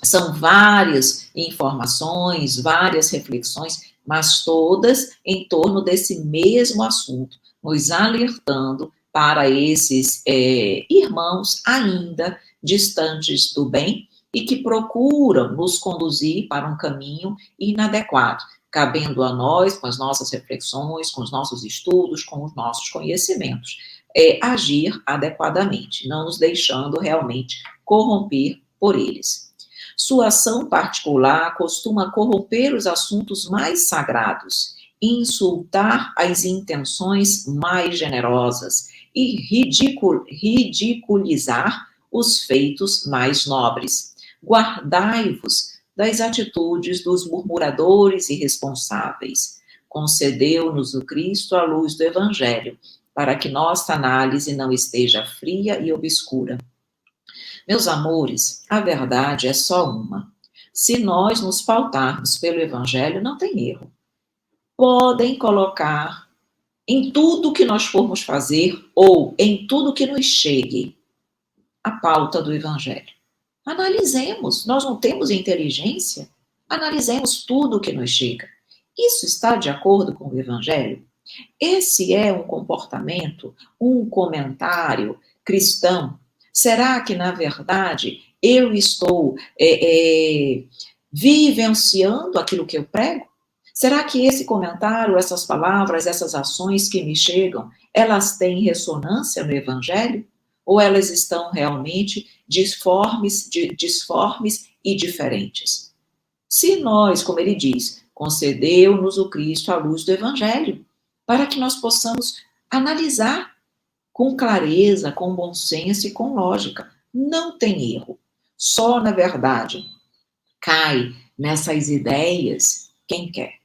Speaker 1: São várias informações, várias reflexões, mas todas em torno desse mesmo assunto, nos alertando para esses irmãos ainda distantes do bem e que procuram nos conduzir para um caminho inadequado, cabendo a nós, com as nossas reflexões, com os nossos estudos, com os nossos conhecimentos, agir adequadamente, não nos deixando realmente corromper por eles. Sua ação particular costuma corromper os assuntos mais sagrados, insultar as intenções mais generosas e ridiculizar os feitos mais nobres. Guardai-vos das atitudes dos murmuradores irresponsáveis. Concedeu-nos o Cristo a luz do Evangelho, para que nossa análise não esteja fria e obscura. Meus amores, a verdade é só uma. Se nós nos pautarmos pelo Evangelho, não tem erro. Podem colocar em tudo que nós formos fazer ou em tudo que nos chegue a pauta do Evangelho. Analisemos, nós não temos inteligência? Analisemos tudo o que nos chega. Isso está de acordo com o Evangelho? Esse é um comportamento, um comentário cristão? Será que, na verdade, eu estou vivenciando aquilo que eu prego? Será que esse comentário, essas palavras, essas ações que me chegam, elas têm ressonância no Evangelho? Ou elas estão realmente disformes e diferentes? Se nós, como ele diz, concedeu-nos o Cristo à luz do Evangelho, para que nós possamos analisar com clareza, com bom senso e com lógica. Não tem erro. Só, na verdade, cai nessas ideias quem quer,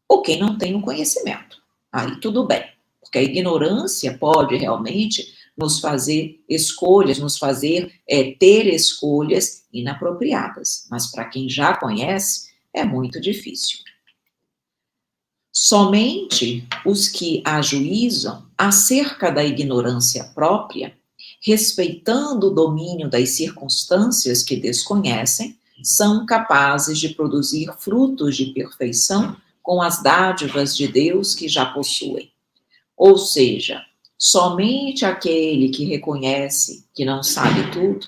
Speaker 1: ou quem não tem o conhecimento. Aí tudo bem, porque a ignorância pode realmente nos fazer escolhas, nos fazer ter escolhas inapropriadas. Mas para quem já conhece, é muito difícil. Somente os que ajuizam acerca da ignorância própria, respeitando o domínio das circunstâncias que desconhecem, são capazes de produzir frutos de perfeição com as dádivas de Deus que já possuem. Ou seja, somente aquele que reconhece que não sabe tudo,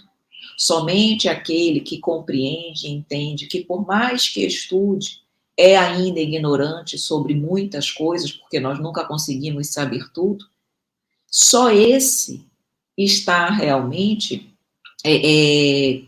Speaker 1: somente aquele que compreende e entende que por mais que estude, é ainda ignorante sobre muitas coisas, porque nós nunca conseguimos saber tudo, só esse está realmente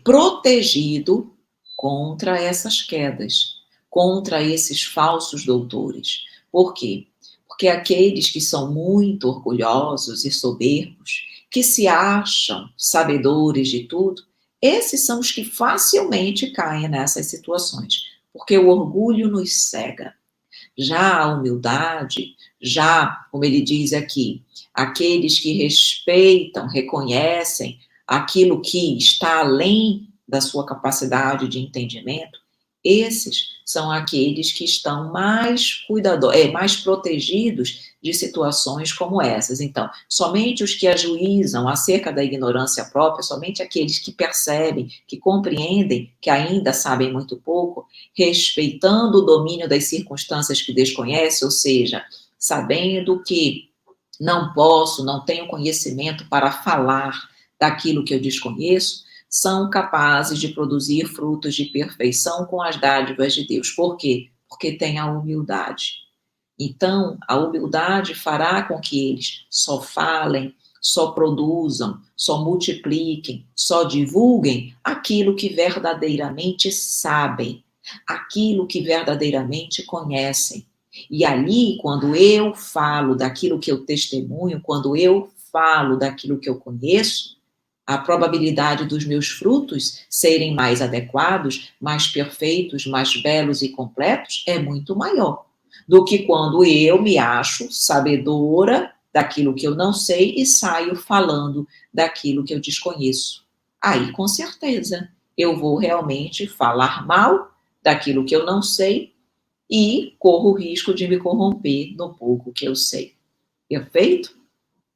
Speaker 1: protegido contra essas quedas, contra esses falsos doutores. Por quê? Porque aqueles que são muito orgulhosos e soberbos, que se acham sabedores de tudo, esses são os que facilmente caem nessas situações, porque o orgulho nos cega. Já a humildade, já, como ele diz aqui, aqueles que respeitam, reconhecem aquilo que está além da sua capacidade de entendimento, esses são aqueles que estão mais mais protegidos de situações como essas. Então, somente os que ajuizam acerca da ignorância própria, somente aqueles que percebem, que compreendem, que ainda sabem muito pouco, respeitando o domínio das circunstâncias que desconhecem, ou seja, sabendo que não posso, não tenho conhecimento para falar daquilo que eu desconheço, são capazes de produzir frutos de perfeição com as dádivas de Deus. Por quê? Porque tem a humildade. Então, a humildade fará com que eles só falem, só produzam, só multipliquem, só divulguem aquilo que verdadeiramente sabem, aquilo que verdadeiramente conhecem. E ali, quando eu falo daquilo que eu testemunho, quando eu falo daquilo que eu conheço, a probabilidade dos meus frutos serem mais adequados, mais perfeitos, mais belos e completos é muito maior do que quando eu me acho sabedora daquilo que eu não sei e saio falando daquilo que eu desconheço. Aí, com certeza, eu vou realmente falar mal daquilo que eu não sei e corro o risco de me corromper no pouco que eu sei. Perfeito?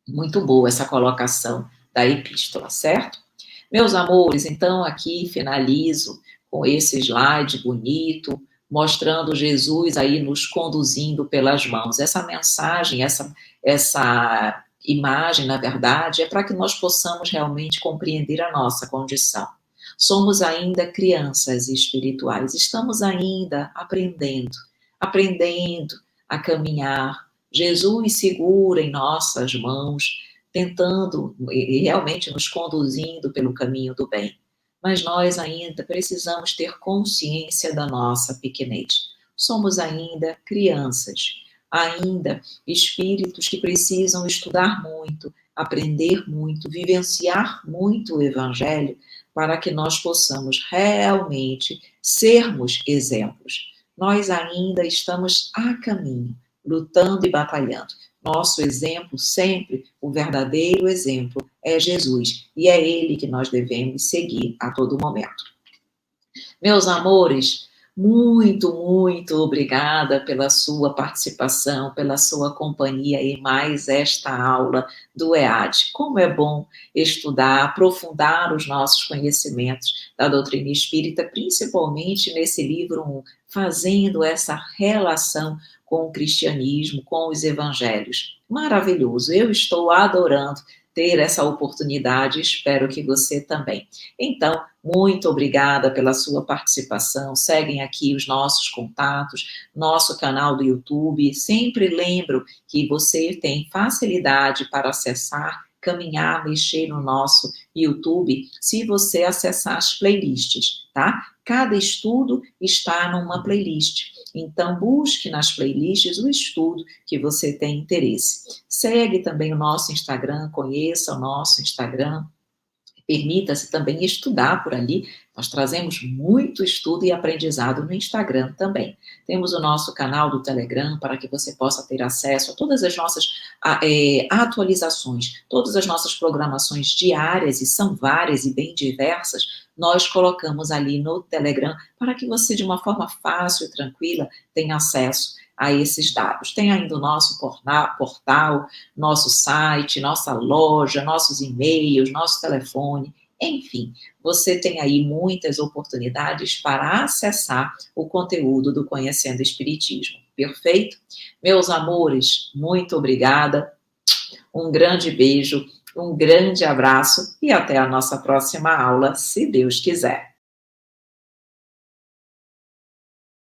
Speaker 1: Muito boa essa colocação da epístola, certo? Meus amores, então aqui finalizo com esse slide bonito, mostrando Jesus aí nos conduzindo pelas mãos. Essa mensagem, essa imagem, na verdade, é para que nós possamos realmente compreender a nossa condição. Somos ainda crianças espirituais, estamos ainda aprendendo a caminhar. Jesus segura em nossas mãos, tentando e realmente nos conduzindo pelo caminho do bem. Mas nós ainda precisamos ter consciência da nossa pequenez. Somos ainda crianças, ainda espíritos que precisam estudar muito, aprender muito, vivenciar muito o Evangelho, para que nós possamos realmente sermos exemplos. Nós ainda estamos a caminho, lutando e batalhando. Nosso exemplo, sempre o verdadeiro exemplo, é Jesus, e é ele que nós devemos seguir a todo momento. Meus amores, muito obrigada pela sua participação, pela sua companhia em mais esta aula do EAD. Como é bom estudar, aprofundar os nossos conhecimentos da doutrina espírita, principalmente nesse livro 1, fazendo essa relação com o cristianismo, com os evangelhos. Maravilhoso, eu estou adorando ter essa oportunidade, espero que você também. Então, muito obrigada pela sua participação. Seguem aqui os nossos contatos, nosso canal do YouTube. Sempre lembro que você tem facilidade para acessar, caminhar, mexer no nosso YouTube, se você acessar as playlists, tá? Cada estudo está numa playlist. Então, busque nas playlists o estudo que você tem interesse. Segue também o nosso Instagram, conheça o nosso Instagram. Permita-se também estudar por ali. Nós trazemos muito estudo e aprendizado no Instagram também. Temos o nosso canal do Telegram para que você possa ter acesso a todas as nossas atualizações, todas as nossas programações diárias, e são várias e bem diversas, nós colocamos ali no Telegram para que você, de uma forma fácil e tranquila, tenha acesso a esses dados. Tem ainda o nosso portal, nosso site, nossa loja, nossos e-mails, nosso telefone, enfim, você tem aí muitas oportunidades para acessar o conteúdo do Conhecendo Espiritismo. Perfeito? Meus amores, muito obrigada, um grande beijo, um grande abraço e até a nossa próxima aula, se Deus quiser.